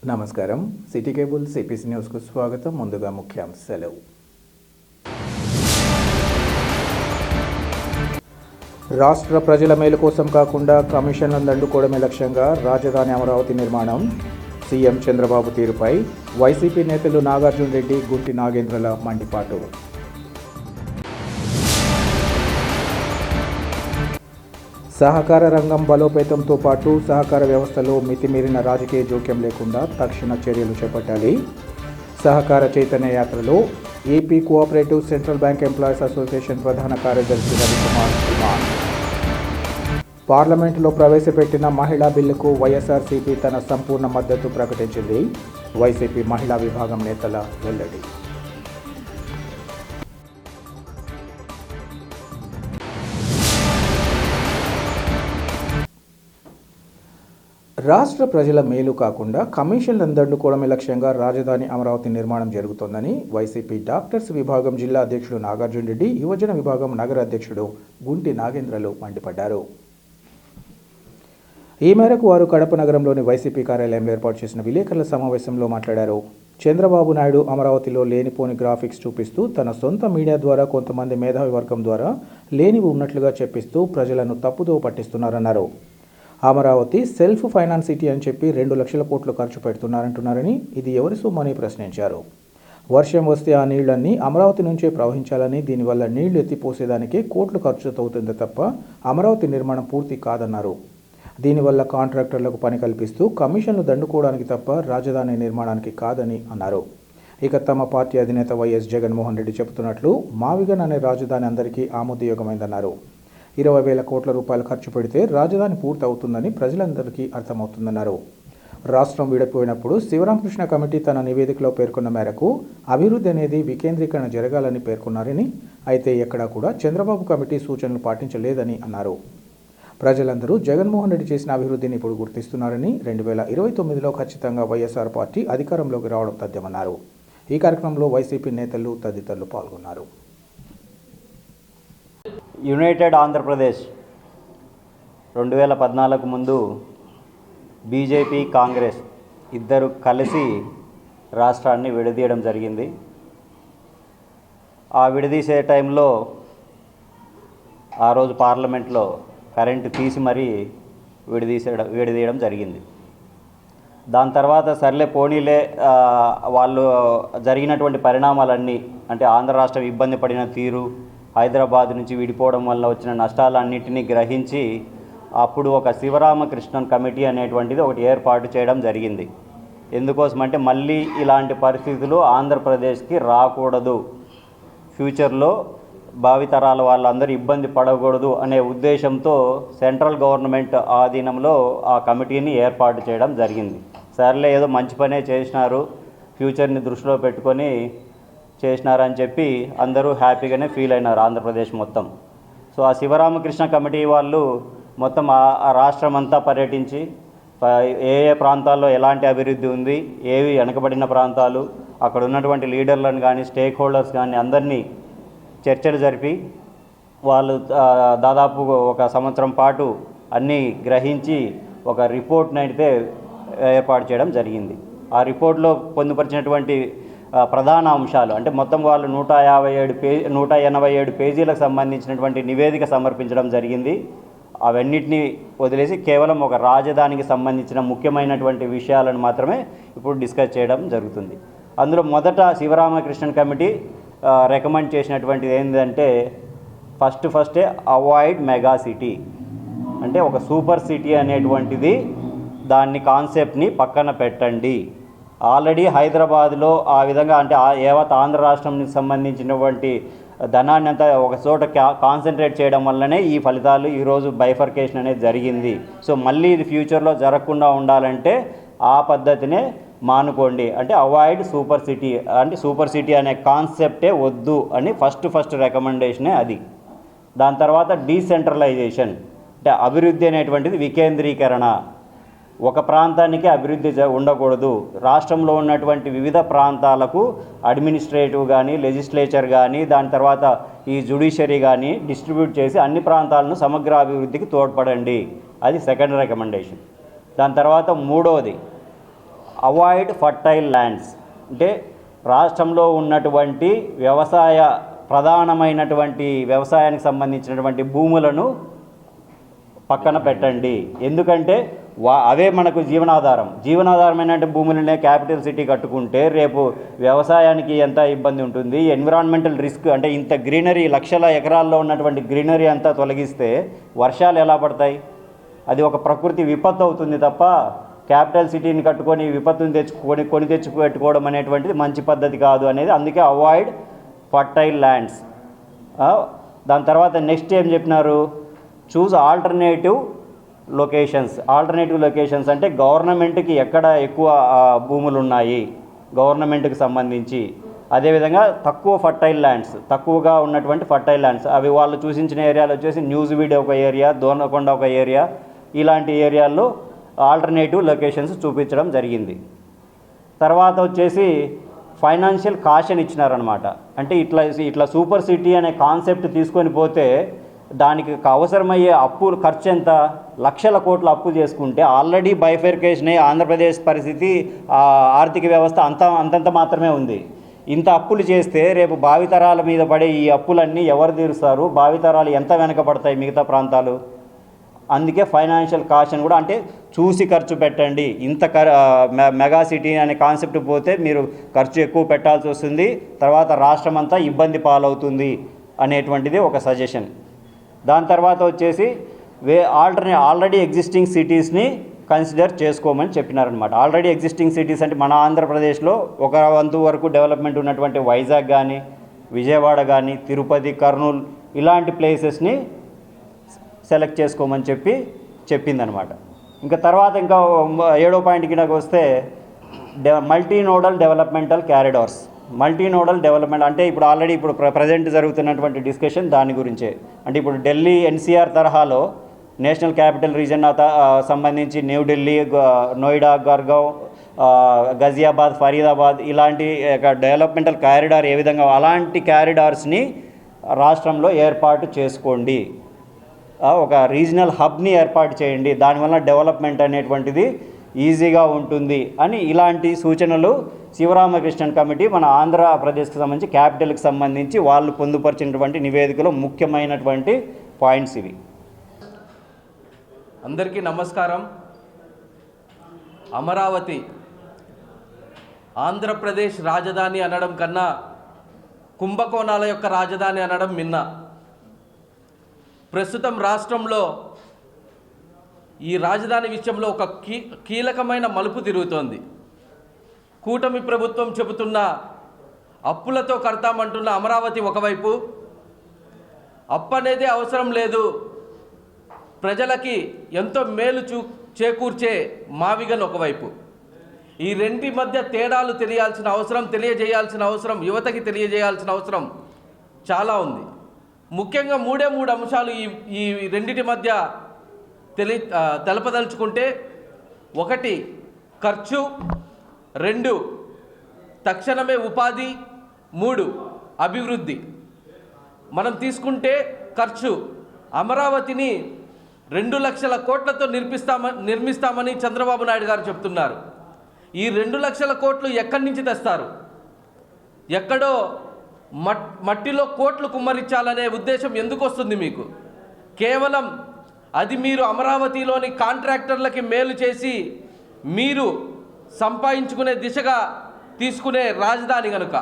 నమస్కారం. City cable CPC న్యూస్కు స్వాగతం. ముందుగా ముఖ్యాంశాలు. రాష్ట్ర ప్రజల మేలు కోసం కాకుండా కమిషన్లను దండుకోవడమే లక్ష్యంగా రాజధాని అమరావతి నిర్మాణం. సీఎం చంద్రబాబు తీరుపై వైసీపీ నేతలు నాగార్జున రెడ్డి, గుంటి నాగేంద్రల మండిపాటు. సహకార రంగం బలోపేతంతో పాటు సహకార వ్యవస్థలో మితిమీరిన రాజకీయ జోక్యం లేకుండా తక్షణ చర్యలు చేపట్టాలి. సహకార చైతన్య యాత్రలో AP cooperative central bank employees association ప్రధాన కార్యదర్శి రవికుమార్ కుమార్. పార్లమెంటులో ప్రవేశపెట్టిన మహిళా బిల్లుకు వైఎస్ఆర్సీపీ తన సంపూర్ణ మద్దతు ప్రకటించింది. వైసీపీ మహిళా విభాగం నేతల వెల్లడి. రాష్ట్ర ప్రజల మేలు కాకుండా కమిషన్లను దండుకోవడమే లక్ష్యంగా రాజధాని అమరావతి నిర్మాణం జరుగుతోందని వైసీపీ డాక్టర్స్ విభాగం జిల్లా అధ్యక్షుడు నాగార్జున రెడ్డి, యువజన విభాగం నగర అధ్యక్షుడు గుంటి నాగేంద్రలు మండిపడ్డారు. ఈ మేరకు వారు కడప నగరంలోని వైసీపీ కార్యాలయంలో ఏర్పాటు చేసిన విలేకరుల సమావేశంలో మాట్లాడారు. చంద్రబాబు నాయుడు అమరావతిలో లేనిపోని గ్రాఫిక్స్ చూపిస్తూ తన సొంత మీడియా ద్వారా కొంతమంది మేధావి వర్గం ద్వారా లేనివి ఉన్నట్లుగా చెప్పిస్తూ ప్రజలను తప్పుదోవ పట్టిస్తున్నారన్నారు. అమరావతి సెల్ఫ్ ఫైనాన్స్ సిటీ అని చెప్పి 2 లక్షల కోట్లు ఖర్చు పెడుతున్నారంటున్నారని, ఇది ఎవరి సొమ్మని ప్రశ్నించారు. వర్షం వస్తే ఆ నీళ్లన్నీ అమరావతి నుంచే ప్రవహించాలని, దీనివల్ల నీళ్లు ఎత్తిపోసేదానికే కోట్లు ఖర్చు అవుతుంది తప్ప అమరావతి నిర్మాణం పూర్తి కాదన్నారు. దీనివల్ల కాంట్రాక్టర్లకు పని కల్పిస్తూ కమిషన్లు దండుకోవడానికి తప్ప రాజధాని నిర్మాణానికి కాదని అన్నారు. ఇక తమ పార్టీ అధినేత వైఎస్ జగన్మోహన్ రెడ్డి చెబుతున్నట్లు మావిగన్ అనే రాజధాని అందరికీ ఆమోదయోగమైందన్నారు. 20,000 కోట్ల రూపాయలు ఖర్చు పెడితే రాజధాని పూర్తి అవుతుందని ప్రజలందరికీ అర్థమవుతుందన్నారు. రాష్ట్రం విడిపోయినప్పుడు శివరామకృష్ణ కమిటీ తన నివేదికలో పేర్కొన్న మేరకు అభివృద్ధి అనేది వికేంద్రీకరణ జరగాలని పేర్కొన్నారని, అయితే ఎక్కడా కూడా చంద్రబాబు కమిటీ సూచనలు పాటించలేదని అన్నారు. ప్రజలందరూ జగన్మోహన్ రెడ్డి చేసిన అభివృద్ధిని ఇప్పుడు గుర్తిస్తున్నారని, 2029లో ఖచ్చితంగా వైఎస్ఆర్ పార్టీ అధికారంలోకి రావడం తథ్యమన్నారు. ఈ కార్యక్రమంలో వైసీపీ నేతలు తదితరులు పాల్గొన్నారు. యునైటెడ్ ఆంధ్రప్రదేశ్ 2014 ముందు బీజేపీ, కాంగ్రెస్ ఇద్దరు కలిసి రాష్ట్రాన్ని విడదీయడం జరిగింది. ఆ విడదీసే టైంలో ఆ రోజు పార్లమెంట్లో కరెంటు తీసి మరీ విడదీయడం జరిగింది. దాని తర్వాత సర్లే పోనీలే వాళ్ళు జరిగినటువంటి పరిణామాలన్నీ, అంటే ఆంధ్ర రాష్ట్రం ఇబ్బంది పడిన తీరు, హైదరాబాద్ నుంచి విడిపోవడం వల్ల వచ్చిన నష్టాలన్నింటినీ గ్రహించి అప్పుడు ఒక శివరామకృష్ణన్ కమిటీ అనేటువంటిది ఒకటి ఏర్పాటు చేయడం జరిగింది. ఎందుకోసమంటే మళ్ళీ ఇలాంటి పరిస్థితులు ఆంధ్రప్రదేశ్కి రాకూడదు, ఫ్యూచర్లో భావితరాల వాళ్ళందరూ ఇబ్బంది పడకూడదు అనే ఉద్దేశంతో సెంట్రల్ గవర్నమెంట్ ఆధీనంలో ఆ కమిటీని ఏర్పాటు చేయడం జరిగింది. సర్లే ఏదో మంచి పనే చేసినారు, ఫ్యూచర్ని దృష్టిలో పెట్టుకొని చేసినారని చెప్పి అందరూ హ్యాపీగానే ఫీల్ అయినారు ఆంధ్రప్రదేశ్ మొత్తం. సో ఆ శివరామకృష్ణ కమిటీ వాళ్ళు మొత్తం ఆ రాష్ట్రం అంతా పర్యటించి ఏ ఏ ప్రాంతాల్లో ఎలాంటి అభివృద్ధి ఉంది, ఏవి వెనకబడిన ప్రాంతాలు, అక్కడ ఉన్నటువంటి లీడర్లను కానీ స్టేక్ హోల్డర్స్ కానీ అందరినీ చర్చలు జరిపి వాళ్ళు దాదాపు 1 సంవత్సరం పాటు అన్నీ గ్రహించి ఒక రిపోర్ట్ని అయితే ఏర్పాటు చేయడం జరిగింది. ఆ రిపోర్ట్లో పొందుపరిచినటువంటి ప్రధాన అంశాలు అంటే మొత్తం వాళ్ళు 187 పేజీలకు సంబంధించినటువంటి నివేదిక సమర్పించడం జరిగింది. అవన్నిటినీ వదిలేసి కేవలం ఒక రాజధానికి సంబంధించిన ముఖ్యమైనటువంటి విషయాలను మాత్రమే ఇప్పుడు డిస్కస్ చేయడం జరుగుతుంది. అందులో మొదట శివరామకృష్ణన్ కమిటీ రికమెండ్ చేసినటువంటిది ఏంటంటే ఫస్టే అవాయిడ్ మెగా సిటీ, అంటే ఒక సూపర్ సిటీ అనేటువంటిది దాన్ని కాన్సెప్ట్ని పక్కన పెట్టండి. ఆల్రెడీ హైదరాబాద్లో ఆ విధంగా అంటే యావత్ ఆంధ్ర రాష్ట్రానికి సంబంధించినటువంటి ధనాన్ని అంతా ఒక చోట కాన్సన్ట్రేట్ చేయడం వల్లనే ఈ ఫలితాలు ఈరోజు బైఫర్కేషన్ అనేది జరిగింది. సో మళ్ళీ ఇది ఫ్యూచర్లో జరగకుండా ఉండాలంటే ఆ పద్ధతినే మానుకోండి, అంటే అవాయిడ్ సూపర్ సిటీ, అంటే సూపర్ సిటీ అనే కాన్సెప్టే వద్దు అని ఫస్ట్ రికమెండేషనే అది. దాని తర్వాత డీసెంట్రలైజేషన్, అంటే అభివృద్ధి అనేటువంటిది వికేంద్రీకరణ, ఒక ప్రాంతానికి అభివృద్ధి ఉండకూడదు, రాష్ట్రంలో ఉన్నటువంటి వివిధ ప్రాంతాలకు అడ్మినిస్ట్రేటివ్ కానీ లెజిస్లేచర్ కానీ దాని తర్వాత ఈ జ్యుడిషియరీ కానీ డిస్ట్రిబ్యూట్ చేసి అన్ని ప్రాంతాలను సమగ్ర అభివృద్ధికి తోడ్పడండి, అది సెకండ్ రికమెండేషన్. దాని తర్వాత మూడవది అవాయిడ్ ఫర్టైల్ ల్యాండ్స్, అంటే రాష్ట్రంలో ఉన్నటువంటి ప్రధానమైనటువంటి వ్యవసాయానికి సంబంధించినటువంటి భూములను పక్కన పెట్టండి. ఎందుకంటే అవే మనకు జీవనాధారమైనటువంటి భూములనే క్యాపిటల్ సిటీ కట్టుకుంటే రేపు వ్యవసాయానికి ఎంత ఇబ్బంది ఉంటుంది. ఎన్విరాన్మెంటల్ రిస్క్, అంటే ఇంత గ్రీనరీ, లక్షల ఎకరాల్లో ఉన్నటువంటి గ్రీనరీ అంతా తొలగిస్తే వర్షాలు ఎలా పడతాయి? అది ఒక ప్రకృతి విపత్తు అవుతుంది తప్ప క్యాపిటల్ సిటీని కట్టుకొని విపత్తుని కొని పెట్టుకోవడం అనేటువంటిది మంచి పద్ధతి కాదు అనేది. అందుకే అవాయిడ్ ఫర్టైల్ ల్యాండ్స్. దాని తర్వాత నెక్స్ట్ ఏం చెప్పినారు? చూజ్ ఆల్టర్నేటివ్ లొకేషన్స్ అంటే గవర్నమెంట్కి ఎక్కడ ఎక్కువ భూములు ఉన్నాయి గవర్నమెంట్కి సంబంధించి, అదేవిధంగా తక్కువగా ఉన్నటువంటి ఫర్టైల్ ల్యాండ్స్, అవి వాళ్ళు చూసించిన ఏరియాలు వచ్చేసి న్యూజివీడ్ ఒక ఏరియా, దోనకొండ ఒక ఏరియా, ఇలాంటి ఏరియాల్లో ఆల్టర్నేటివ్ లొకేషన్స్ చూపించడం జరిగింది. తర్వాత వచ్చేసి ఫైనాన్షియల్ కాషన్ ఇచ్చినారనమాట. అంటే ఇట్లా సూపర్ సిటీ అనే కాన్సెప్ట్ తీసుకొని పోతే దానికి అవసరమయ్యే అప్పులు ఖర్చు ఎంత? లక్షల కోట్ల అప్పు చేసుకుంటే ఆల్రెడీ బైఫర్కేషన్ అయ్యి ఆంధ్రప్రదేశ్ పరిస్థితి, ఆర్థిక వ్యవస్థ అంతంత మాత్రమే ఉంది. ఇంత అప్పులు చేస్తే రేపు భావితరాల మీద పడే ఈ అప్పులన్నీ ఎవరు తీరుస్తారు? భావితరాలు ఎంత వెనకబడతాయి మిగతా ప్రాంతాలు? అందుకే ఫైనాన్షియల్ కాషన్ కూడా, అంటే చూసి ఖర్చు పెట్టండి. మెగా సిటీ అనే కాన్సెప్ట్ పోతే మీరు ఖర్చు ఎక్కువ పెట్టాల్సి వస్తుంది, తర్వాత రాష్ట్రం అంతా ఇబ్బంది పాలవుతుంది అనేటువంటిది ఒక సజెషన్. దాని తర్వాత వచ్చేసి ఆల్రెడీ ఎగ్జిస్టింగ్ సిటీస్ని కన్సిడర్ చేసుకోమని చెప్పినారనమాట. ఆల్రెడీ ఎగ్జిస్టింగ్ సిటీస్ అంటే మన ఆంధ్రప్రదేశ్లో ఒక వంతు వరకు డెవలప్మెంట్ ఉన్నటువంటి వైజాగ్ కానీ, విజయవాడ కానీ, తిరుపతి, కర్నూలు ఇలాంటి ప్లేసెస్ని సెలెక్ట్ చేసుకోమని చెప్పిందనమాట. ఇంకా తర్వాత 7వ పాయింట్కి నాకు వస్తే మల్టీనోడల్ డెవలప్మెంటల్ క్యారిడార్స్. మల్టీనోడల్ డెవలప్మెంట్ అంటే ఇప్పుడు ప్రజెంట్ జరుగుతున్నటువంటి డిస్కషన్ దాని గురించే. అంటే ఇప్పుడు ఢిల్లీ ఎన్సీఆర్ తరహాలో నేషనల్ క్యాపిటల్ రీజన్ సంబంధించి న్యూఢిల్లీ, నోయిడా, గర్గావ్, గజియాబాద్, ఫరీదాబాద్ ఇలాంటి డెవలప్మెంటల్ క్యారిడార్ ఏ విధంగా, అలాంటి క్యారిడార్స్ని రాష్ట్రంలో ఏర్పాటు చేసుకోండి. ఒక రీజనల్ హబ్ని ఏర్పాటు చేయండి, దానివల్ల డెవలప్మెంట్ అనేటువంటిది ఈజీగా ఉంటుంది అని ఇలాంటి సూచనలు శివరామకృష్ణన్ కమిటీ మన ఆంధ్రప్రదేశ్కి సంబంధించి క్యాపిటల్కి సంబంధించి వాళ్ళు పొందుపరిచినటువంటి నివేదికలో ముఖ్యమైనటువంటి పాయింట్స్ ఇవి. అందరికీ నమస్కారం. అమరావతి ఆంధ్రప్రదేశ్ రాజధాని అనడం కన్నా కుంభకోణాల యొక్క రాజధాని అనడం మిన్న. ప్రస్తుతం రాష్ట్రంలో ఈ రాజధాని విషయంలో ఒక కీలకమైన మలుపు తిరుగుతోంది. కూటమి ప్రభుత్వం చెబుతున్న అప్పులతో కడతామంటున్న అమరావతి ఒకవైపు, అప్పు అనేది అవసరం లేదు, ప్రజలకి ఎంతో మేలు చేకూర్చే మావిగన్ ఒకవైపు. ఈ రెండి మధ్య తేడాలు తెలియజేయాల్సిన అవసరం యువతకి తెలియజేయాల్సిన అవసరం చాలా ఉంది. ముఖ్యంగా మూడే అంశాలు ఈ రెండిటి మధ్య తెలపదలుచుకుంటే, 1 ఖర్చు, 2 తక్షణమే ఉపాధి, 3 అభివృద్ధి. మనం తీసుకుంటే ఖర్చు, అమరావతిని 2 లక్షల కోట్లతో నిర్మిస్తామని చంద్రబాబు నాయుడు గారు చెప్తున్నారు. ఈ 2 లక్షల కోట్లు ఎక్కడి నుంచి తెస్తారు? ఎక్కడో మట్టిలో కోట్లు కుమ్మరించాలనే ఉద్దేశం ఎందుకు వస్తుంది మీకు? కేవలం అది మీరు అమరావతిలోని కాంట్రాక్టర్లకి మేలు చేసి మీరు సంపాదించుకునే దిశగా తీసుకునే రాజధాని కనుక.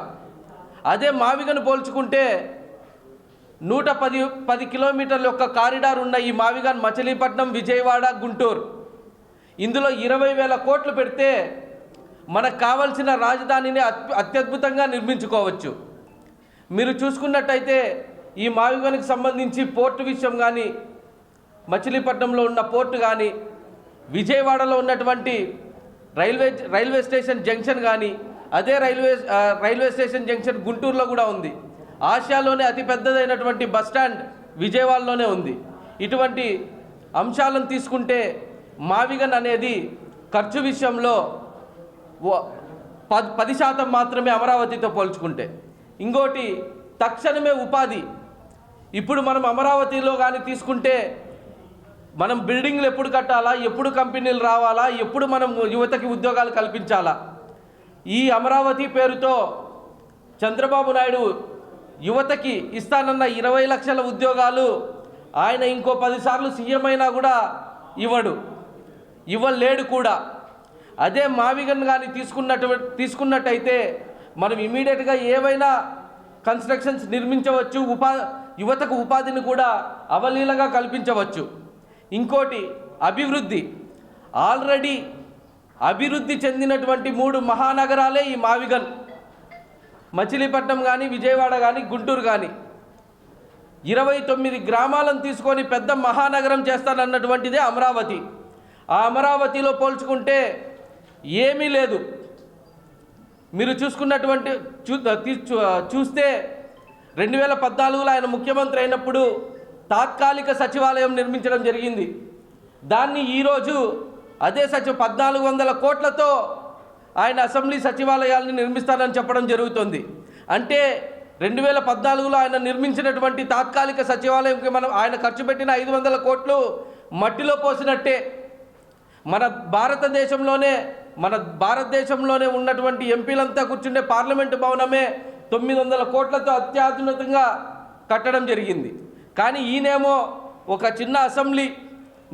అదే మావిగను పోల్చుకుంటే 110 కిలోమీటర్ల యొక్క కారిడార్ ఉన్న ఈ మావిగన్ మచిలీపట్నం, విజయవాడ, గుంటూరు, ఇందులో 20,000 కోట్లు పెడితే మనకు కావాల్సిన రాజధానిని అత్యద్భుతంగా నిర్మించుకోవచ్చు. మీరు చూసుకున్నట్టయితే ఈ మావిగన్కి సంబంధించి పోర్టు విషయం కానీ, మచిలీపట్నంలో ఉన్న పోర్టు కానీ, విజయవాడలో ఉన్నటువంటి రైల్వే స్టేషన్ జంక్షన్ కానీ, అదే రైల్వే స్టేషన్ జంక్షన్ గుంటూరులో కూడా ఉంది. ఆసియాలోనే అతిపెద్దదైనటువంటి బస్టాండ్ విజయవాడలోనే ఉంది. ఇటువంటి అంశాలను తీసుకుంటే మావిగన్ అనేది ఖర్చు విషయంలో 10% మాత్రమే అమరావతితో పోల్చుకుంటే. ఇంకోటి తక్షణమే ఉపాధి. ఇప్పుడు మనం అమరావతిలో కానీ తీసుకుంటే మనం బిల్డింగ్లు ఎప్పుడు కట్టాలా, ఎప్పుడు కంపెనీలు రావాలా, ఎప్పుడు మనం యువతకి ఉద్యోగాలు కల్పించాలా? ఈ అమరావతి పేరుతో చంద్రబాబు నాయుడు యువతకి ఇస్తానన్న 20 లక్షల ఉద్యోగాలు ఆయన ఇంకో 10 సార్లు సీఎం అయినా కూడా ఇవ్వలేడు కూడా. అదే మావిగన్ కానీ తీసుకున్నట్టయితే మనం ఇమీడియట్గా ఏవైనా కన్స్ట్రక్షన్స్ నిర్మించవచ్చు, యువతకు ఉపాధిని కూడా అవలీలగా కల్పించవచ్చు. ఇంకోటి అభివృద్ధి. ఆల్రెడీ అభివృద్ధి చెందినటువంటి 3 మహానగరాలే ఈ మావిగన్. మచిలీపట్నం కానీ, విజయవాడ కానీ, గుంటూరు కానీ 29 గ్రామాలను తీసుకొని పెద్ద మహానగరం చేస్తానన్నటువంటిదే అమరావతి. ఆ అమరావతిలో పోల్చుకుంటే ఏమీ లేదు. మీరు చూస్తే 2014లో ఆయన ముఖ్యమంత్రి అయినప్పుడు తాత్కాలిక సచివాలయం నిర్మించడం జరిగింది. దాన్ని ఈరోజు అదే 1400 కోట్లతో ఆయన అసెంబ్లీ సచివాలయాల్ని నిర్మిస్తానని చెప్పడం జరుగుతుంది. అంటే 2014లో ఆయన నిర్మించినటువంటి తాత్కాలిక సచివాలయంకి ఆయన ఖర్చు పెట్టిన 500 కోట్లు మట్టిలో పోసినట్టే. మన భారతదేశంలోనే ఉన్నటువంటి ఎంపీలంతా కూర్చుండే పార్లమెంటు భవనమే 900 కోట్లతో అత్యాధునికంగా కట్టడం జరిగింది. కానీ ఈయనేమో ఒక చిన్న అసెంబ్లీ,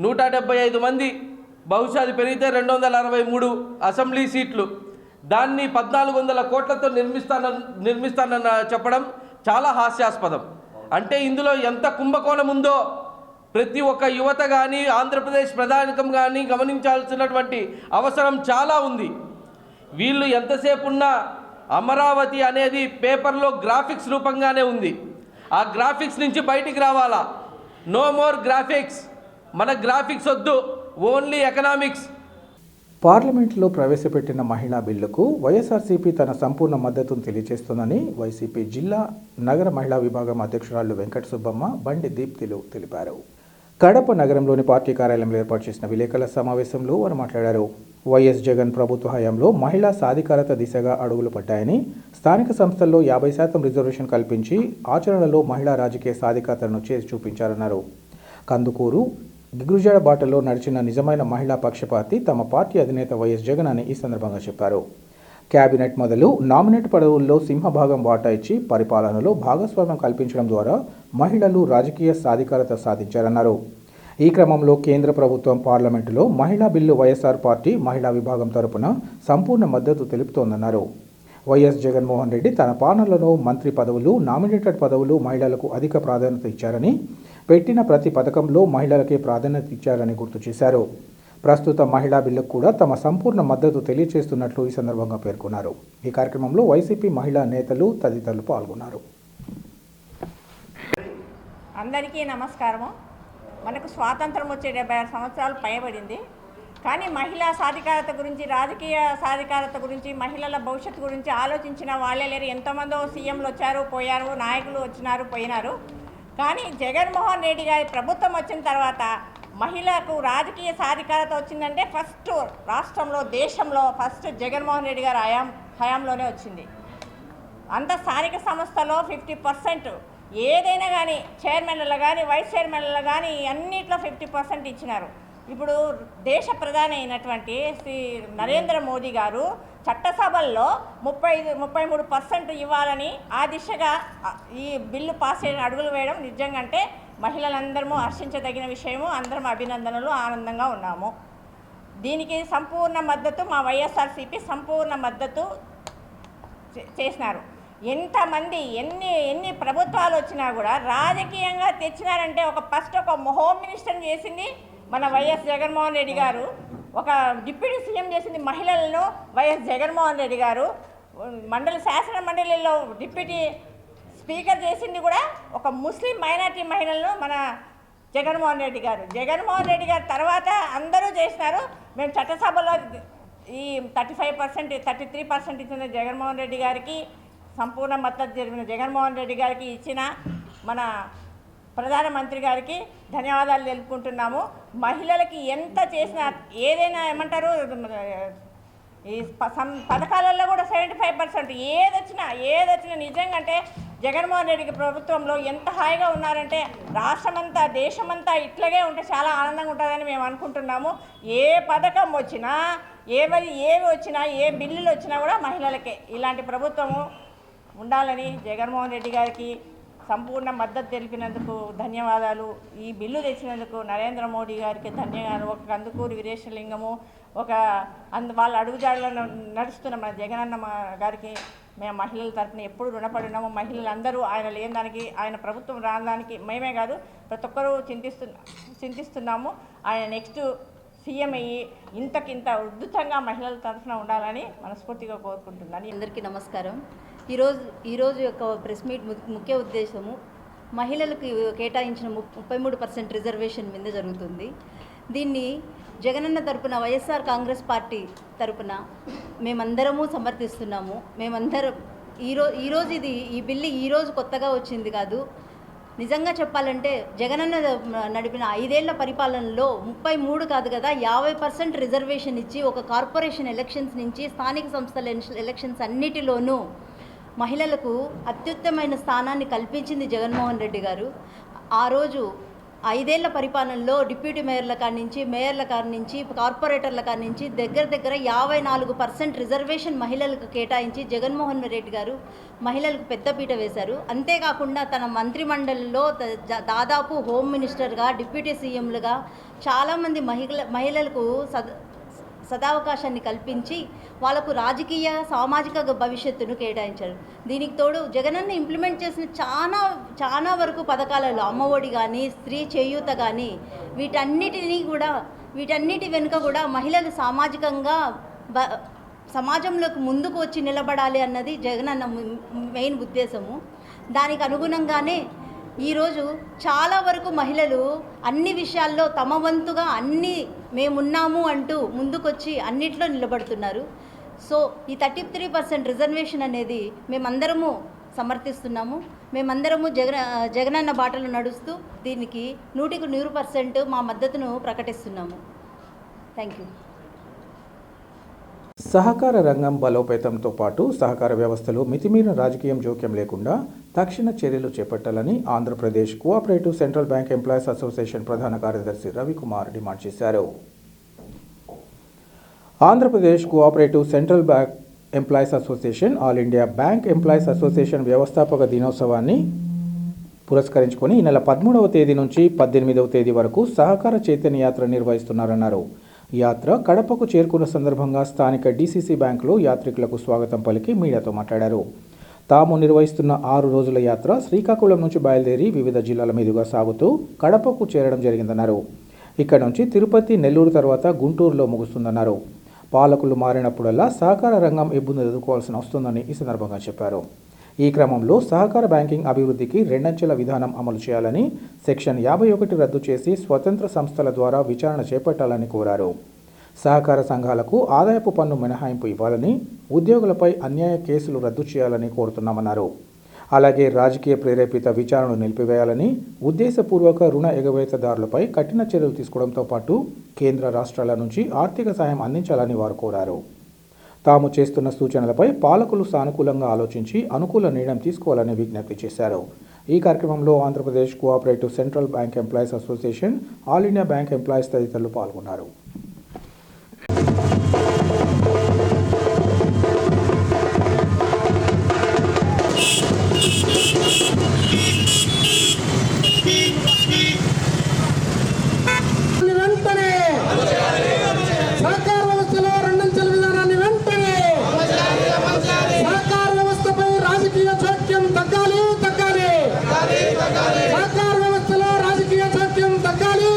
175 మంది, బహుశా అది పెరిగితే 263 అసెంబ్లీ సీట్లు, దాన్ని 1400 కోట్లతో నిర్మిస్తానన్న చెప్పడం చాలా హాస్యాస్పదం. అంటే ఇందులో ఎంత కుంభకోణం ఉందో ప్రతి ఒక్క యువత కానీ, ఆంధ్రప్రదేశ్ ప్రధానికం కానీ గమనించాల్సినటువంటి అవసరం చాలా ఉంది. వీళ్ళు ఎంతసేపు ఉన్నా అమరావతి అనేది పేపర్లో గ్రాఫిక్స్ రూపంగానే ఉంది. ఆ గ్రాఫిక్స్ నుంచి బయటికి రావాలా. నో మోర్ గ్రాఫిక్స్, మన గ్రాఫిక్స్ వద్దు, ఓన్లీ ఎకనామిక్స్. పార్లమెంట్లో ప్రవేశపెట్టిన మహిళా బిల్లుకు వైఎస్ఆర్సీపీ తన సంపూర్ణ మద్దతును తెలియజేస్తుందని వైసీపీ జిల్లా నగర మహిళా విభాగం అధ్యక్షురాలు వెంకట సుబ్బమ్మ, బండి దీప్తిలు తెలిపారు. కడప నగరంలోని పార్టీ కార్యాలయంలో ఏర్పాటు చేసిన విలేకరుల సమావేశంలో వారు మాట్లాడారు. వైఎస్ జగన్ ప్రభుత్వ హయాంలో మహిళా సాధికారత దిశగా అడుగులు పడ్డాయని, స్థానిక సంస్థల్లో 50% రిజర్వేషన్ కల్పించి ఆచరణలో మహిళా రాజకీయ సాధికారతను చేసి చూపించారన్నారు. కందుకూరు, గిగురుజాడ బాటలో నడిచిన నిజమైన మహిళా పక్షపాతి తమ పార్టీ అధినేత వైఎస్ జగన్ అని ఈ సందర్భంగా చెప్పారు. క్యాబినెట్ మొదలు నామినేట్ పదవుల్లో సింహభాగం వాటా ఇచ్చి పరిపాలనలో భాగస్వామ్యం కల్పించడం ద్వారా మహిళలు రాజకీయ సాధికారత సాధించారన్నారు. ఈ క్రమంలో కేంద్ర ప్రభుత్వం పార్లమెంటులో మహిళా బిల్లు వైఎస్ఆర్ పార్టీ మహిళా విభాగం తరపున సంపూర్ణ మద్దతు తెలుపుతోందన్నారు. వైఎస్ జగన్మోహన్ రెడ్డి తన పాలనలో మంత్రి పదవులు, నామినేటెడ్ పదవులు మహిళలకు అధిక ప్రాధాన్యత ఇచ్చారని, పెట్టిన ప్రతి పథకంలో మహిళలకే ప్రాధాన్యత ఇచ్చారని గుర్తు చేశారు. ప్రస్తుత మహిళా బిల్లుకు కూడా తమ సంపూర్ణ మద్దతు తెలియజేస్తున్నట్లు ఈ సందర్భంగా పేర్కొన్నారు. ఈ కార్యక్రమంలో వైసీపీ మహిళా నేతలు తదితరులు పాల్గొన్నారు. అందరికీ నమస్కారము. మనకు స్వాతంత్రం వచ్చే 76 సంవత్సరాలు పైబడింది. కానీ మహిళా సాధికారత గురించి, రాజకీయ సాధికారత గురించి, మహిళల భవిష్యత్తు గురించి ఆలోచించిన వాళ్ళే లేరు. ఎంతోమందో సీఎంలు వచ్చారు, పోయారు, నాయకులు వచ్చినారు, పోయినారు. కానీ జగన్మోహన్ రెడ్డి గారి ప్రభుత్వం వచ్చిన తర్వాత మహిళలకు రాజకీయ సాధికారత వచ్చిందంటే ఫస్ట్ రాష్ట్రంలో, దేశంలో ఫస్ట్ జగన్మోహన్ రెడ్డి గారి హయాంలోనే వచ్చింది. అంత స్థానిక సంస్థలో 50% ఏదైనా కానీ, చైర్మన్లలో కానీ, వైస్ చైర్మన్లలో కానీ అన్నిట్లో 50% ఇచ్చినారు. ఇప్పుడు దేశ ప్రధాని అయినటువంటి శ్రీ నరేంద్ర మోదీ గారు చట్టసభల్లో 33% ఇవ్వాలని ఆ దిశగా ఈ బిల్లు పాస్ చేయడం, అడుగులు వేయడం నిజంగా అంటే మహిళలందరము హర్షించదగిన విషయము. అందరం అభినందనలు, ఆనందంగా ఉన్నాము. దీనికి సంపూర్ణ మద్దతు మా వైఎస్ఆర్సీపీ సంపూర్ణ మద్దతు చేసినారు. ఎంతమంది ఎన్ని ప్రభుత్వాలు వచ్చినా కూడా రాజకీయంగా తెచ్చినారంటే ఫస్ట్ ఒక హోమ్ మినిస్టర్ని చేసింది మన వైఎస్ జగన్మోహన్ రెడ్డి గారు, ఒక డిప్యూటీ సీఎం చేసింది మహిళలను వైఎస్ జగన్మోహన్ రెడ్డి గారు, శాసన మండలిలో డిప్యూటీ స్పీకర్ చేసింది కూడా ఒక ముస్లిం మైనార్టీ మహిళలను మన జగన్మోహన్ రెడ్డి గారు. జగన్మోహన్ రెడ్డి గారు తర్వాత అందరూ చేసినారు. మేము చట్టసభలో ఈ 35%, 33% ఇచ్చిన జగన్మోహన్ రెడ్డి గారికి సంపూర్ణ మద్దతు జరిపిన జగన్మోహన్ రెడ్డి గారికి ఇచ్చిన మన ప్రధానమంత్రి గారికి ధన్యవాదాలు తెలుపుకుంటున్నాము. మహిళలకి ఎంత చేసినా ఏదైనా ఏమంటారు ఈ పథకాలలో కూడా 75% ఏదొచ్చినా నిజంగా అంటే జగన్మోహన్ రెడ్డి ప్రభుత్వంలో ఎంత హాయిగా ఉన్నారంటే రాష్ట్రమంతా దేశమంతా ఇట్లాగే ఉంటే చాలా ఆనందంగా ఉంటుందని మేము అనుకుంటున్నాము. ఏ పథకం వచ్చినా ఏవి వచ్చినా ఏ బిల్లులు వచ్చినా కూడా మహిళలకే ఇలాంటి ప్రభుత్వము ఉండాలని జగన్మోహన్ రెడ్డి గారికి సంపూర్ణ మద్దతు తెలిపినందుకు ధన్యవాదాలు. ఈ బిల్లు తెచ్చినందుకు నరేంద్ర మోడీ గారికి ధన్యవాదాలు. ఒక కందుకూరి వీరేశలింగము వాళ్ళ అడుగుజాడలను నడుస్తున్న మన జగనన్న గారికి మేము మహిళల తరఫున ఎప్పుడు రుణపడి ఉన్నాము. మహిళలందరూ ఆయన లేని దానికి, ఆయన ప్రభుత్వం రావడానికి మేమే కాదు ప్రతి ఒక్కరూ చింతిస్తున్నాము. ఆయన నెక్స్ట్ సీఎం అయ్యి ఇంతకింత ఉద్ధృతంగా మహిళల తరఫున ఉండాలని మనస్ఫూర్తిగా కోరుకుంటున్నాను. అందరికీ నమస్కారం. ఈరోజు యొక్క ప్రెస్ మీట్ ముఖ్య ఉద్దేశము మహిళలకు కేటాయించిన 33% రిజర్వేషన్ మీద జరుగుతుంది. దీన్ని జగనన్న తరపున వైఎస్ఆర్ కాంగ్రెస్ పార్టీ తరపున మేమందరము సమర్థిస్తున్నాము. మేమందరం ఈరోజు ఈ బిల్లు ఈరోజు కొత్తగా వచ్చింది కాదు. నిజంగా చెప్పాలంటే జగనన్న నడిపిన 5 ఏళ్ల పరిపాలనలో 33 కాదు కదా 50% రిజర్వేషన్ ఇచ్చి ఒక కార్పొరేషన్ ఎలక్షన్స్ నుంచి స్థానిక సంస్థల ఎలక్షన్స్ అన్నిటిలోనూ మహిళలకు అత్యుత్తమైన స్థానాన్ని కల్పించింది జగన్మోహన్ రెడ్డి గారు. ఆ రోజు 5 ఏళ్ల పరిపాలనలో డిప్యూటీ మేయర్ల కాడి నుంచి కార్పొరేటర్ల కాడి నుంచి దగ్గర 54% రిజర్వేషన్ మహిళలకు కేటాయించి జగన్మోహన్ రెడ్డి గారు మహిళలకు పెద్దపీట వేశారు. అంతేకాకుండా తన మంత్రిమండలిలో దాదాపు హోమ్ మినిస్టర్గా, డిప్యూటీ సీఎంలుగా చాలామంది మహిళలకు సదావకాశాన్ని కల్పించి వాళ్ళకు రాజకీయ సామాజిక భవిష్యత్తును కేటాయించారు. దీనికి తోడు జగనన్న ఇంప్లిమెంట్ చేసిన చాలా వరకు పథకాలలో అమ్మఒడి కానీ, స్త్రీ చేయూత కానీ వీటన్నిటి వెనుక కూడా మహిళలు సామాజికంగా సమాజంలోకి ముందుకు వచ్చి నిలబడాలి అన్నది జగనన్న మెయిన్ ఉద్దేశము. దానికి అనుగుణంగానే ఈరోజు చాలా వరకు మహిళలు అన్ని విషయాల్లో తమ వంతుగా మేమున్నాము అంటూ ముందుకొచ్చి అన్నిట్లో నిలబడుతున్నారు. సో ఈ 33% రిజర్వేషన్ అనేది మేమందరము సమర్థిస్తున్నాము. మేమందరము జగనన్న బాటలు నడుస్తూ దీనికి 100% మా మద్దతును ప్రకటిస్తున్నాము. Thank you. సహకార రంగం బలోపేతంతో పాటు సహకార వ్యవస్థలో మితిమీరిన రాజకీయం జోక్యం లేకుండా తక్షణ చర్యలు చేపట్టాలని Andhra Pradesh cooperative central bank employees association ప్రధాన కార్యదర్శి రవికుమార్ డిమాండ్ చేశారు. Andhra Pradesh cooperative central bank employees association all India bank employees association వ్యవస్థాపక దినోత్సవాన్ని పురస్కరించుకొని ఈ నెల 13వ తేదీ నుంచి 18వ తేదీ వరకు సహకార చైతన్య యాత్ర నిర్వహిస్తున్నారన్నారు. యాత్ర కడపకు చేరుకున్న సందర్భంగా స్థానిక డీసీసీ బ్యాంకులో యాత్రికులకు స్వాగతం పలికి మీడియాతో మాట్లాడారు. తాము నిర్వహిస్తున్న 6 రోజుల యాత్ర శ్రీకాకుళం నుంచి బయలుదేరి వివిధ జిల్లాల మీదుగా సాగుతూ కడపకు చేరడం జరిగిందన్నారు. ఇక్కడ నుంచి తిరుపతి, నెల్లూరు తర్వాత గుంటూరులో ముగుస్తుందన్నారు. పాలకులు మారినప్పుడల్లా సహకార రంగం ఇబ్బందులు ఎదుర్కోవాల్సి వస్తుందని ఈ సందర్భంగా చెప్పారు. ఈ క్రమంలో సహకార బ్యాంకింగ్ అభివృద్ధికి 2 అంచెల విధానం అమలు చేయాలని, సెక్షన్ 51 రద్దు చేసి స్వతంత్ర సంస్థల ద్వారా విచారణ చేపట్టాలని కోరారు. సహకార సంఘాలకు ఆదాయపు పన్ను మినహాయింపు ఇవ్వాలని, ఉద్యోగులపై అన్యాయ కేసులు రద్దు చేయాలని కోరుతున్నామన్నారు. అలాగే రాజకీయ ప్రేరేపిత విచారణను నిలిపివేయాలని, ఉద్దేశపూర్వక రుణ ఎగవేతదారులపై కఠిన చర్యలు తీసుకోవడంతో పాటు కేంద్ర రాష్ట్రాల నుంచి ఆర్థిక సాయం అందించాలని వారు కోరారు. తాము చేస్తున్న సూచనలపై పాలకులు సానుకూలంగా ఆలోచించి అనుకూల నిర్ణయం తీసుకోవాలని విజ్ఞప్తి చేశారు. ఈ కార్యక్రమంలో Andhra Pradesh cooperative central bank employees association, all India bank employees తదితరులు పాల్గొన్నారు. సహకార వ్యవస్థలో రాజకీయ జోక్యం తగ్గాలి.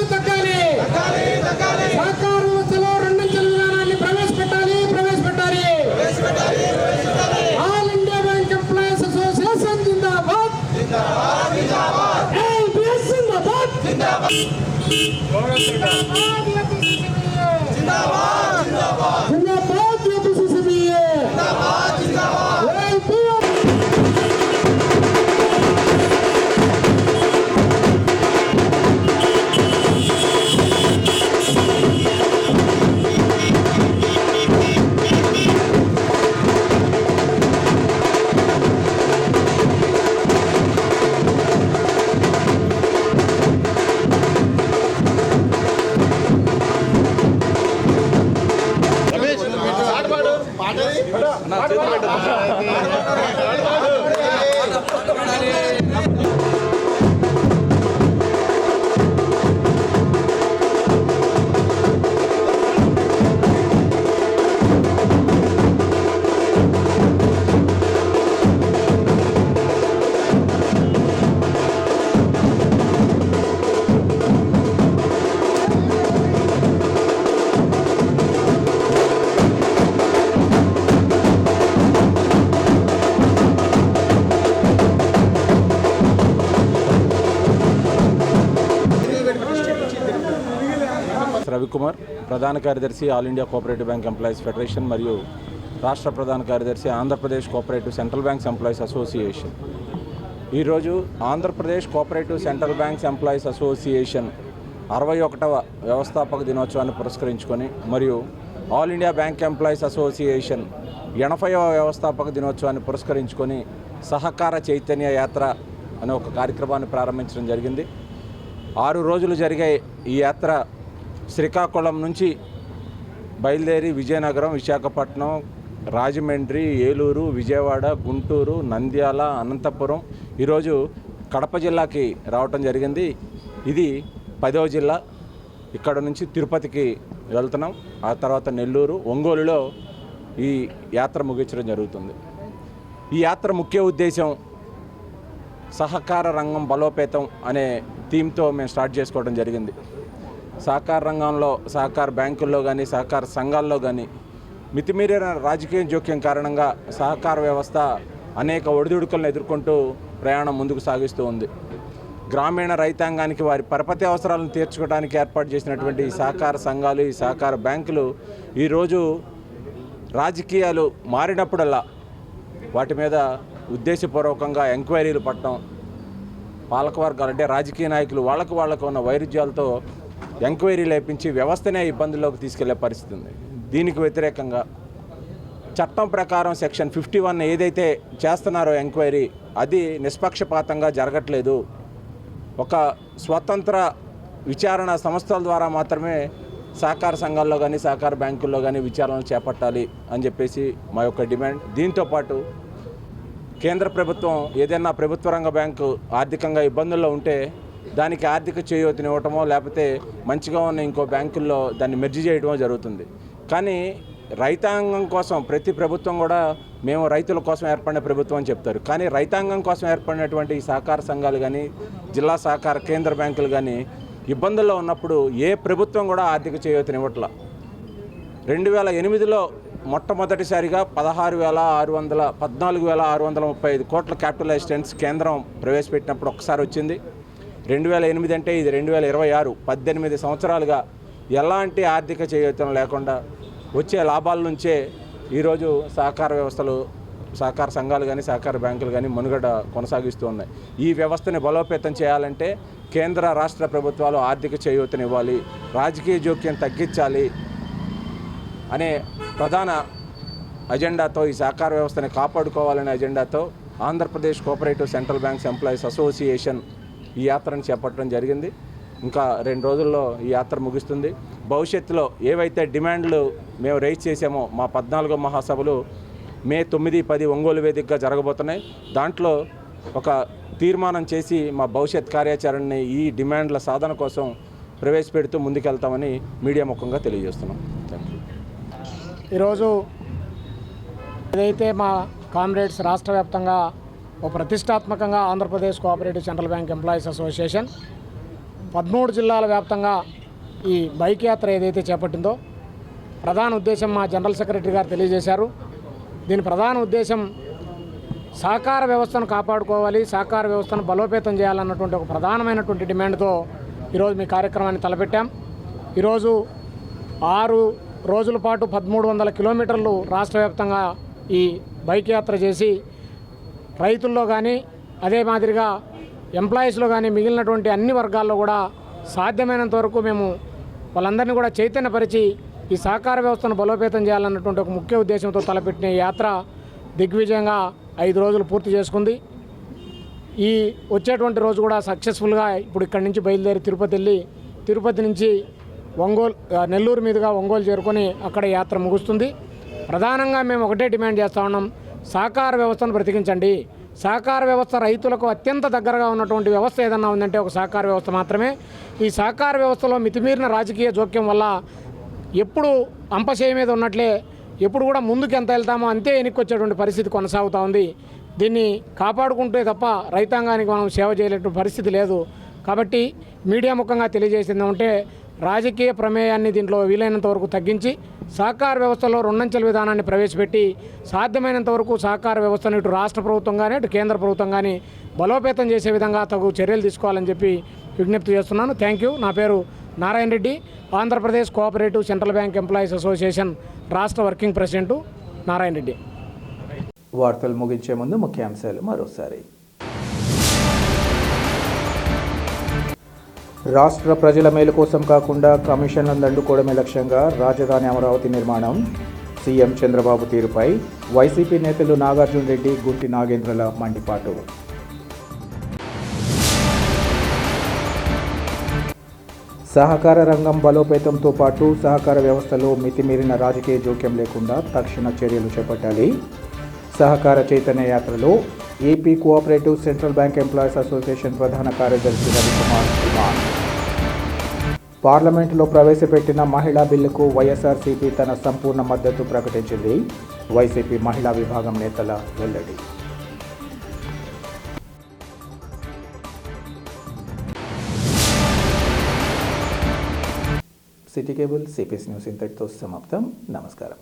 రవికుమార్, ప్రధాన కార్యదర్శి all India cooperative bank employees federation మరియు రాష్ట్ర ప్రధాన కార్యదర్శి Andhra Pradesh cooperative central banks employees association. ఈరోజు Andhra Pradesh cooperative central banks employees association 61వ వ్యవస్థాపక దినోత్సవాన్ని పురస్కరించుకొని మరియు all India bank employees association 80వ వ్యవస్థాపక దినోత్సవాన్ని పురస్కరించుకొని సహకార చైతన్య యాత్ర అనే ఒక కార్యక్రమాన్ని ప్రారంభించడం జరిగింది. 6 రోజులు జరిగే ఈ యాత్ర శ్రీకాకుళం నుంచి బయలుదేరి విజయనగరం, విశాఖపట్నం, రాజమండ్రి, ఏలూరు, విజయవాడ, గుంటూరు, నంద్యాల, అనంతపురం, ఈరోజు కడప జిల్లాకి రావటం జరిగింది. ఇది 10వ జిల్లా. ఇక్కడ నుంచి తిరుపతికి వెళ్తున్నాం. ఆ తర్వాత నెల్లూరు, ఒంగోలులో ఈ యాత్ర ముగించడం జరుగుతుంది. ఈ యాత్ర ముఖ్య ఉద్దేశం సహకార రంగం బలోపేతం అనే థీమ్తో మేము స్టార్ట్ చేసుకోవడం జరిగింది. సహకార రంగంలో, సహకార బ్యాంకుల్లో కానీ, సహకార సంఘాల్లో కానీ మితిమీరిన రాజకీయ జోక్యం కారణంగా సహకార వ్యవస్థ అనేక ఒడిదుడుకులను ఎదుర్కొంటూ ప్రయాణం ముందుకు సాగిస్తూ ఉంది. గ్రామీణ రైతాంగానికి వారి పరపతి అవసరాలను తీర్చుకోవడానికి ఏర్పాటు చేసినటువంటి ఈ సహకార సంఘాలు, ఈ సహకార బ్యాంకులు ఈరోజు రాజకీయాలు మారినప్పుడల్లా వాటి మీద ఉద్దేశపూర్వకంగా ఎంక్వైరీలు పట్టడం, పాలకవర్గాలు అంటే రాజకీయ నాయకులు వాళ్ళకు ఉన్న వైరుధ్యాలతో ఎంక్వైరీ లేపించి వ్యవస్థనే ఇబ్బందుల్లోకి తీసుకెళ్లే పరిస్థితి ఉంది. దీనికి వ్యతిరేకంగా చట్టం ప్రకారం సెక్షన్ 51 ఏదైతే చేస్తున్నారో ఎంక్వైరీ, అది నిష్పక్షపాతంగా జరగట్లేదు. ఒక స్వతంత్ర విచారణ సంస్థల ద్వారా మాత్రమే సహకార సంఘాల్లో కానీ, సహకార బ్యాంకుల్లో కానీ విచారణలు చేపట్టాలి అని చెప్పేసి మా యొక్క డిమాండ్. దీంతోపాటు కేంద్ర ప్రభుత్వం ఏదైనా ప్రభుత్వ రంగ బ్యాంకు ఆర్థికంగా ఇబ్బందుల్లో ఉంటే దానికి ఆర్థిక చేయూతనివ్వటమో లేకపోతే మంచిగా ఉన్న ఇంకో బ్యాంకుల్లో దాన్ని మెర్జీ చేయడమో జరుగుతుంది. కానీ రైతాంగం కోసం ప్రతి ప్రభుత్వం కూడా మేము రైతుల కోసం ఏర్పడిన ప్రభుత్వం అని చెప్తారు. కానీ రైతాంగం కోసం ఏర్పడినటువంటి ఈ సహకార సంఘాలు కానీ, జిల్లా సహకార కేంద్ర బ్యాంకులు కానీ ఇబ్బందుల్లో ఉన్నప్పుడు ఏ ప్రభుత్వం కూడా ఆర్థిక చేయూతనివ్వట్ల. 2008లో మొట్టమొదటిసారిగా 14,635 కోట్ల క్యాపిటల్ అసిస్టెన్స్ కేంద్రం ప్రవేశపెట్టినప్పుడు ఒకసారి వచ్చింది. 2008 అంటే ఇది 2026, 18 సంవత్సరాలుగా ఎలాంటి ఆర్థిక చేయూతం లేకుండా వచ్చే లాభాల నుంచే ఈరోజు సహకార వ్యవస్థలు, సహకార సంఘాలు కానీ, సహకార బ్యాంకులు కానీ మనుగడ కొనసాగిస్తూ ఉన్నాయి. ఈ వ్యవస్థని బలోపేతం చేయాలంటే కేంద్ర రాష్ట్ర ప్రభుత్వాలు ఆర్థిక చేయూతనివ్వాలి, రాజకీయ జోక్యం తగ్గించాలి అనే ప్రధాన అజెండాతో, ఈ సహకార వ్యవస్థని కాపాడుకోవాలనే అజెండాతో Andhra Pradesh cooperative central banks employees association ఈ యాత్రను చేపట్టడం జరిగింది. ఇంకా 2 రోజుల్లో ఈ యాత్ర ముగుస్తుంది. భవిష్యత్తులో ఏవైతే డిమాండ్లు మేము రైజ్ చేసామో మా 14వ మహాసభలు మే 9, 10 ఒంగోలు వేదికగా జరగబోతున్నాయి. దాంట్లో ఒక తీర్మానం చేసి మా భవిష్యత్ కార్యాచరణని ఈ డిమాండ్ల సాధన కోసం ప్రవేశపెడుతూ ముందుకెళ్తామని మీడియా ముఖంగా తెలియజేస్తున్నాం. Thank you. ఈరోజు ఏదైతే మా కామ్రేడ్స్ రాష్ట్ర వ్యాప్తంగా ఒక ప్రతిష్టాత్మకంగా Andhra Pradesh cooperative central bank employees association 13 జిల్లాల వ్యాప్తంగా ఈ బైక్ యాత్ర ఏదైతే చేపట్టిందో ప్రధాన ఉద్దేశం మా జనరల్ సెక్రటరీ గారు తెలియజేశారు. దీని ప్రధాన ఉద్దేశం సహకార వ్యవస్థను కాపాడుకోవాలి, సహకార వ్యవస్థను బలోపేతం చేయాలన్నటువంటి ఒక ప్రధానమైనటువంటి డిమాండ్తో ఈరోజు మీ కార్యక్రమాన్ని తలపెట్టాం. ఈరోజు 6 రోజుల పాటు 1300 కిలోమీటర్లు రాష్ట్ర వ్యాప్తంగా ఈ బైక్ యాత్ర చేసి రైతుల్లో కానీ, అదే మాదిరిగా ఎంప్లాయీస్లో కానీ మిగిలినటువంటి అన్ని వర్గాల్లో కూడా సాధ్యమైనంత వరకు మేము వాళ్ళందరినీ కూడా చైతన్యపరిచి ఈ సహకార వ్యవస్థను బలోపేతం చేయాలన్నటువంటి ఒక ముఖ్య ఉద్దేశంతో తలపెట్టిన ఈ యాత్ర దిగ్విజయంగా 5 రోజులు పూర్తి చేసుకుంది. ఈ వచ్చేటువంటి రోజు కూడా సక్సెస్ఫుల్గా ఇప్పుడు ఇక్కడి నుంచి బయలుదేరి తిరుపతి వెళ్ళి, తిరుపతి నుంచి నెల్లూరు మీదుగా ఒంగోలు చేరుకొని అక్కడ యాత్ర ముగుస్తుంది. ప్రధానంగా మేము ఒకటే డిమాండ్ చేస్తూ ఉన్నాం, సహకార వ్యవస్థను బ్రతికించండి. సహకార వ్యవస్థ రైతులకు అత్యంత దగ్గరగా ఉన్నటువంటి వ్యవస్థ ఏదన్నా ఉందంటే ఒక సహకార వ్యవస్థ మాత్రమే. ఈ సహకార వ్యవస్థలో మితిమీరిన రాజకీయ జోక్యం వల్ల ఎప్పుడు అంపశయ మీద ఉన్నట్లే ఎప్పుడు కూడా ముందుకు ఎంత వెళ్తామో అంతే వెనక్కొచ్చేటువంటి పరిస్థితి కొనసాగుతూ ఉంది. దీన్ని కాపాడుకుంటే తప్ప రైతాంగానికి మనం సేవ చేయలేటువంటి పరిస్థితి లేదు. కాబట్టి మీడియా ముఖంగా తెలియజేసింది ఉంటే రాజకీయ ప్రమేయాన్ని దీంట్లో వీలైనంత వరకు తగ్గించి సహకార వ్యవస్థలో రెండంచెల విధానాన్ని ప్రవేశపెట్టి సాధ్యమైనంత వరకు సహకార వ్యవస్థను ఇటు రాష్ట్ర ప్రభుత్వం కానీ ఇటు కేంద్ర ప్రభుత్వం కానీ బలోపేతం చేసే విధంగా తగు చర్యలు తీసుకోవాలని చెప్పి విజ్ఞప్తి చేస్తున్నాను. Thank you. నా పేరు Narayana Reddy, Andhra Pradesh cooperative central bank employees association రాష్ట్ర వర్కింగ్ ప్రెసిడెంట్ నారాయణ రెడ్డి. వార్తలు ముగించే ముందు ముఖ్యాంశాలు మరోసారి. రాష్ట్ర ప్రజల మేలు కోసం కాకుండా కమిషన్లను దండుకోవడమే లక్ష్యంగా రాజధాని అమరావతి నిర్మాణం. సీఎం చంద్రబాబు తీరుపై వైసీపీ నేతలు నాగార్జున రెడ్డి, గుంటి నాగేంద్రల మండిపాటు. సహకార రంగం బలోపేతంతో పాటు సహకార వ్యవస్థలో మితిమీరిన రాజకీయ జోక్యం లేకుండా తక్షణ చర్యలు చేపట్టాలి. సహకార చైతన్య యాత్రలో AP cooperative central bank employees association ప్రధాన కార్యదర్శి రవికుమార్ డిమాండ్. పార్లమెంటులో ప్రవేశపెట్టిన మహిళా బిల్లుకు వైఎస్ఆర్సీపీ తన సంపూర్ణ మద్దతు ప్రకటించింది. వైసీపీ మహిళా విభాగం నేతల వెల్లడి. సిటీ కేబుల్ సిపిఎస్ న్యూస్ ఇంతటితో సమాప్తం. నమస్కారం.